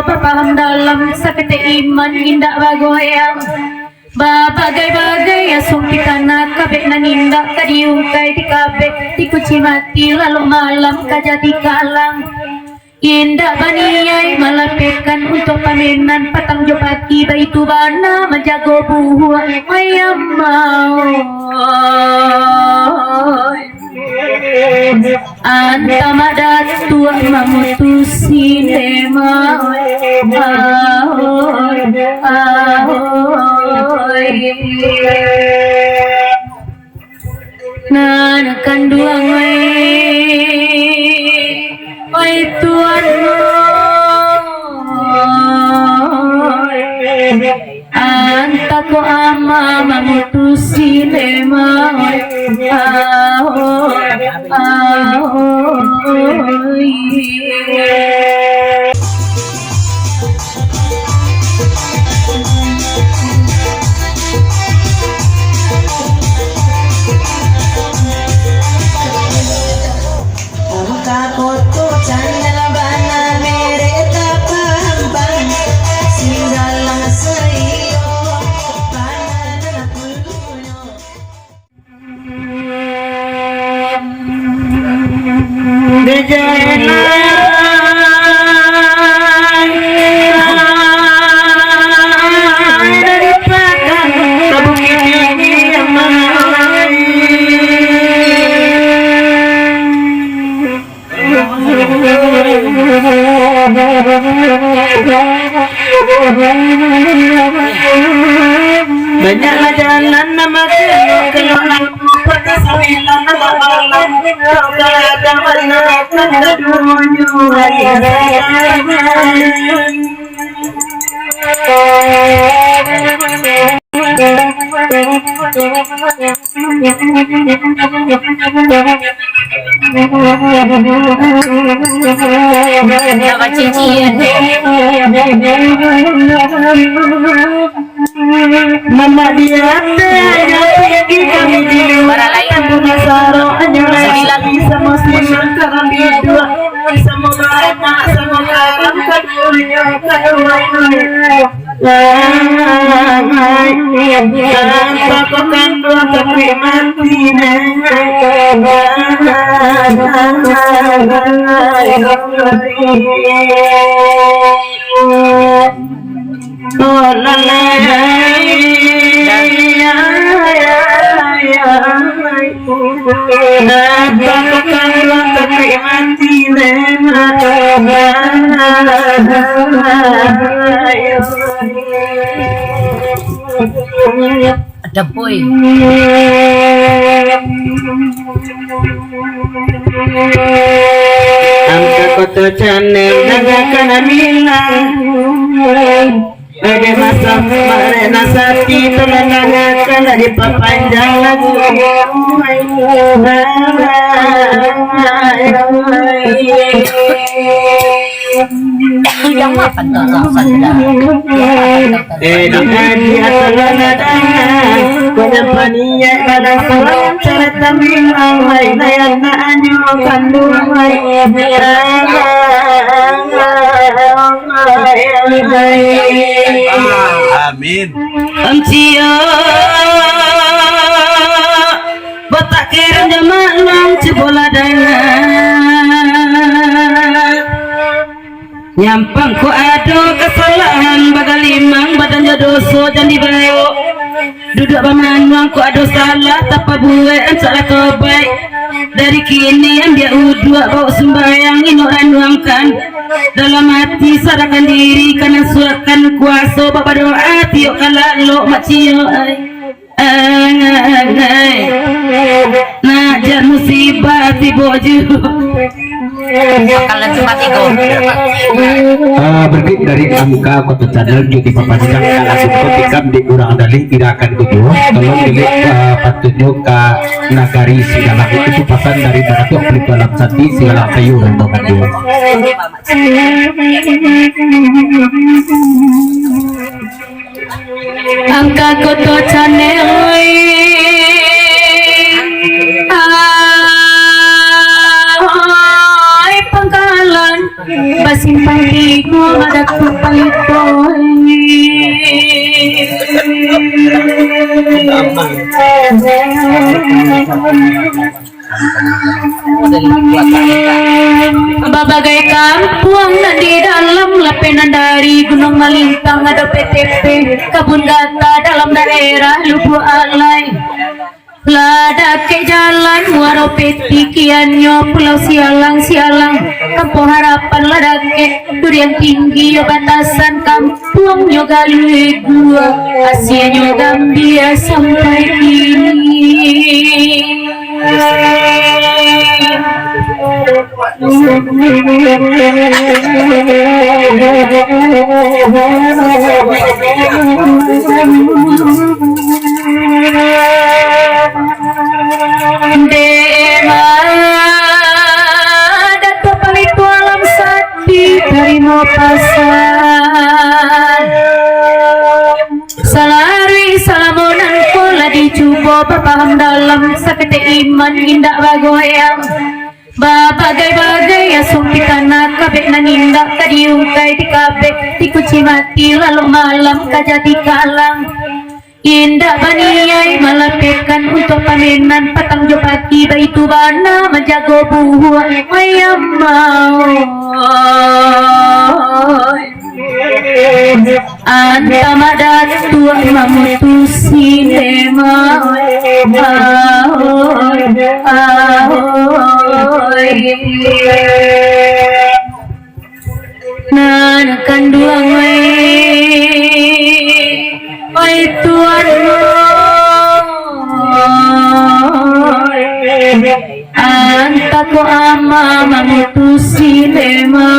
berpaham dalam sakit iman indah bagoyang bagai-bagai asung kita nak kabeh naninda kadiungkai di kabeh dikuci mati lalu malam kajati kalang indah baniai malapekan untuk pamenan patang jopati baitu bana menjago buah ayam mau anta madat tua mamutusin nan kanduang oi tuan anta ko ama mamutusin banyaklah jalan nama kenal pada sembilan malam kau kadang menakan mama dia pergi kami di luar punya sarung hanya lagi sama muslim karena berdua sama mama sama kakak keduanya tanpa kau kandung tapi mati oh la la ada boy angka koto channel naga kana bilang Ege masa marena sati telanangakan di papanjang lagu yang makan di atas Paniya kadang salam cerita bilang lain layan na anyo kandung amin amcia batakir jaman lang cibola nyampang ku ado kesalahan bagalimang badan doso dan dibayo duduk pamanwang ku ado salah tapa buat salah kebaik dari kini yang dia udua bau sembayang inoran nuangkan dalam hati sarakan diri karena suakan kuasa bapa doa tiok kalalo macio najar musibah tiboju bakalan cuma tiga berarti dari angka kota channel di papanjang langsung ketikam di kurang dali tidak akan tujuh tolong dilihat petunjuk ke nagari segala itu pasan dari batu dalam sati segala kayu dan tokan dua angka kota channel Pangkalan basimpang di gua ada Bagai kampung dan di dalam lepenan dari Gunung Malintang ada PTP Kebun Gata dalam daerah Lubu Alai lada ke jalan muaro peti kianyo Pulau Sialang Kampung Harapan lada ke durian tinggi yo batasan kampung yo galui gua Asianyo Gambia sampai kini Dato Palitu alam sati dari mau pasar salari salamunan kola dicoba berpaham dalam sakit iman indah bagoyang bagai-bagai asung pitana kabek nanindak kadiungkai di kabek di kuci mati lalu malam kajati kalang indah baniai malapekan untuk pamenan patang jopati baitu bana menjago buah ayam mau anta madat tua mamutusi nema nan kanduang oi tuan anta ko ama mamutusi nema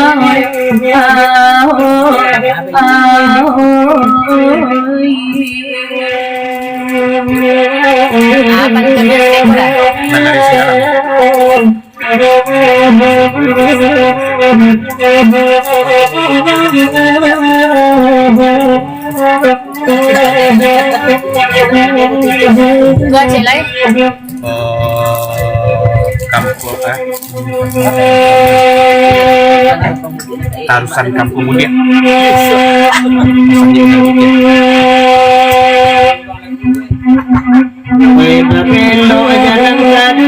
gua celai kampung tarusan kampung mulia Belo jalan kadu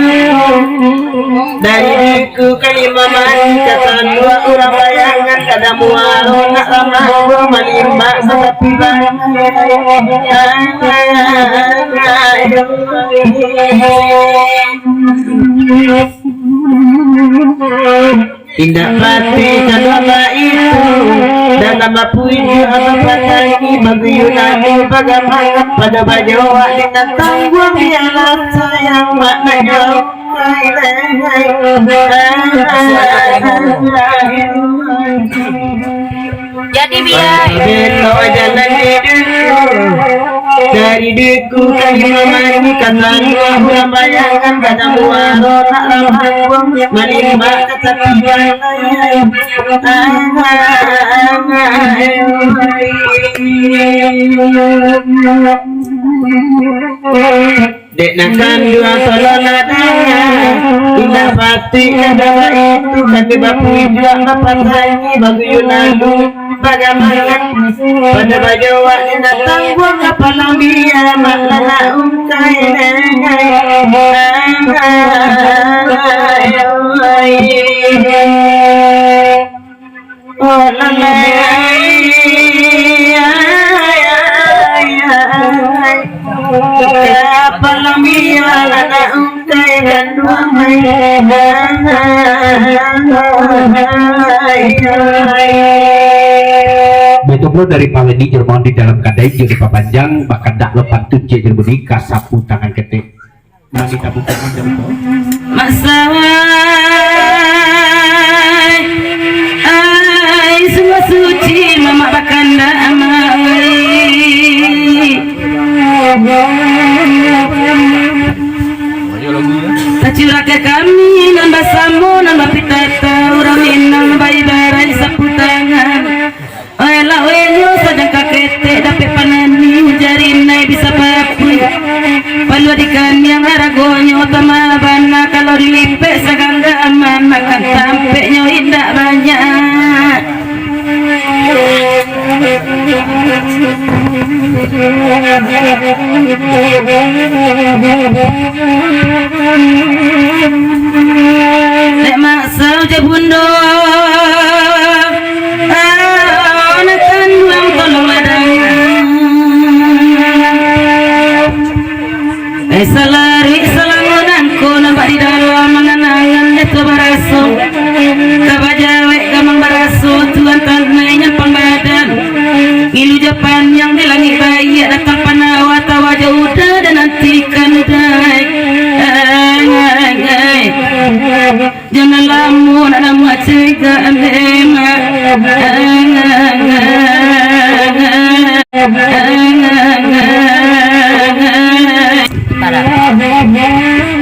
dari ku kalimaman kata dua orang bayangan kada muaro nak ramah gua malimba satapiba tindak pati kadua itu dalam puji apa patangi bagayunani bagaimana pada bajawa dengan tanggung biarlah sayang maknanya jadi biar beto jalan dari deku kalimamani kata dua orang bayangan pada muaro tak ramah malimba kesakitan dek nakan dua salon adanya indah pati adalah itu kaki bapu juga bapak tangi bagu lalu bagaimana pada bajawa indah tanggung kapalang dia maklana ungkai oh Betul dari Paledi Jerman di dalam kadai jadi papanjang bahkan dak lepan tujuh Jermani kasapu tangan ketik masih tabung tangan jempol masawai ai semua suci mama bakanda amai Kacurake kami nambah sambo nambah pitata uramin nambah ibarai sapu tangan Oela wenyo sedang kakete dapet panani jari nai bisa papu Palu dikan yang haragonyo tama bana kalau dilipet segangga aman makan sampai nyo indah banyak salari salangunan ko nampak di dalam mengenangan itu baraso kabajawe gamang baraso tuan tanahnya pangbadan ilu Japan yang di langit bayi datang panawa tawa jauh dan nantikan udai jangan lamun ada macega nema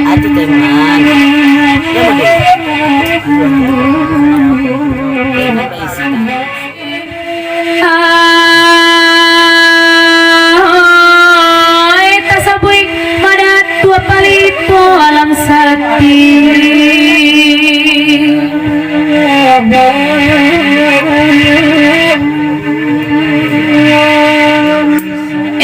Aduh teman. Tasabuy madat tua palito alam sakti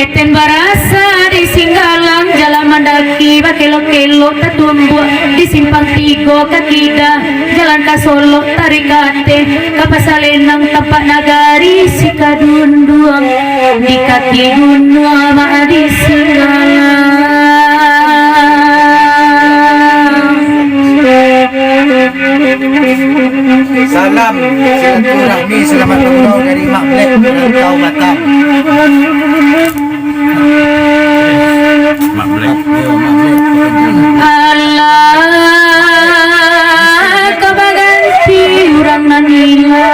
eten barasa di singgalang jalan mandaki bakelo-kelo tatumbu di simpang tigo kakida jalan ka Solo tarikate kapasalenang tapak nagari sikadunduang di kaki gunung di Salam silaturahmi selamat umroh dari Mak Blek Rantau Batam. Mak Blek. Allah kabaganti urang nanila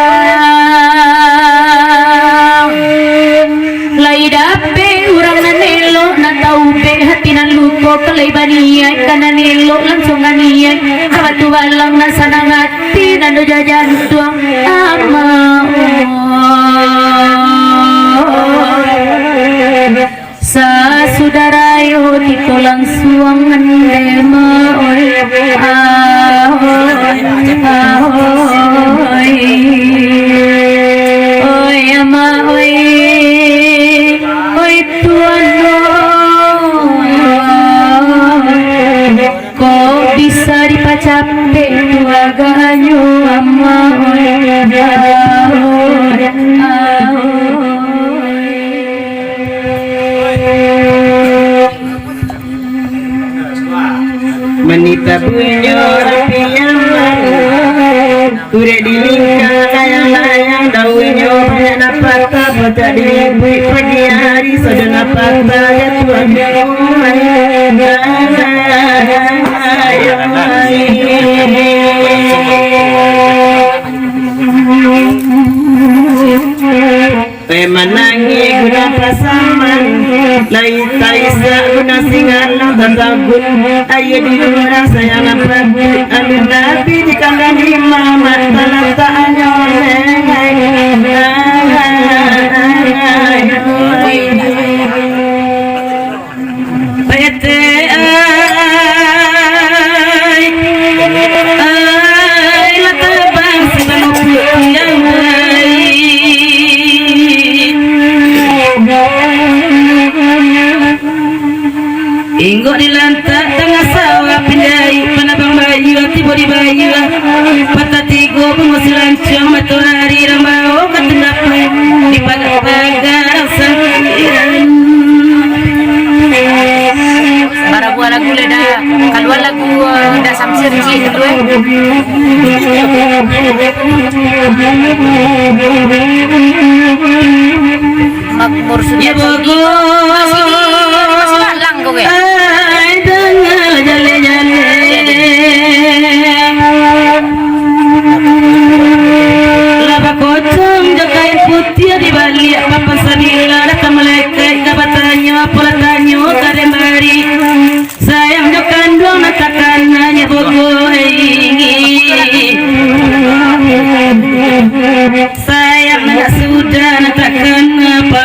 lai dape urang nanelo na taupe hati nan luko kalai baniai kananelo langsung ganiai kabatu balang na sanang hati nando jajan tuang ama sa saudara yo titulang suang ndema oi oi ama oi oi tuan kok bisa dipacape tuaganyo ama oi Menita bunyo rapiaman Ture di lingkang layang-layang daunyo banyak napata baca di pagi hari sudah napata ya Tuhan menangi guna pasaman lai taisa guna singalang tatagun ayo di luar saya nampak amin nabi di kandang mama tanah tanya Inggo di lantak tengah sawah pindai panabang bayu tiba di bayu patatigo pengusilancang matahari ramau katendaku di pagar-pagar sangkiran Para buah lagu leda kalau lagu dah samsir sih gitu makmur sudah bogo masih malang kau ya putih di balik apa sabila datang malaikat kabatanyo polatanyo kadembari sayang jo kandung natakan hanya bogo sayang nak sudah natakan apa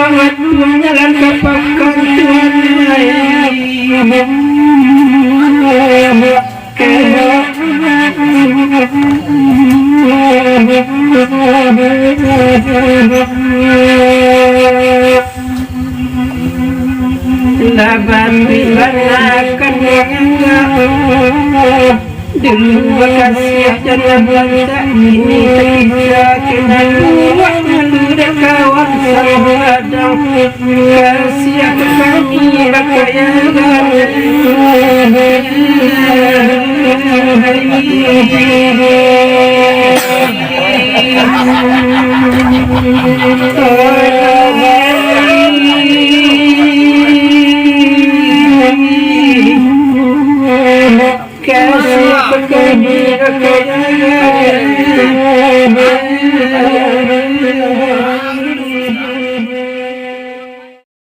semangat Tuhan jalan kapakan Tuhan laban akan menganggap dulu makasih jangan belanja ini ketika kita dua menduda kawan sadang kasih kami bakayagan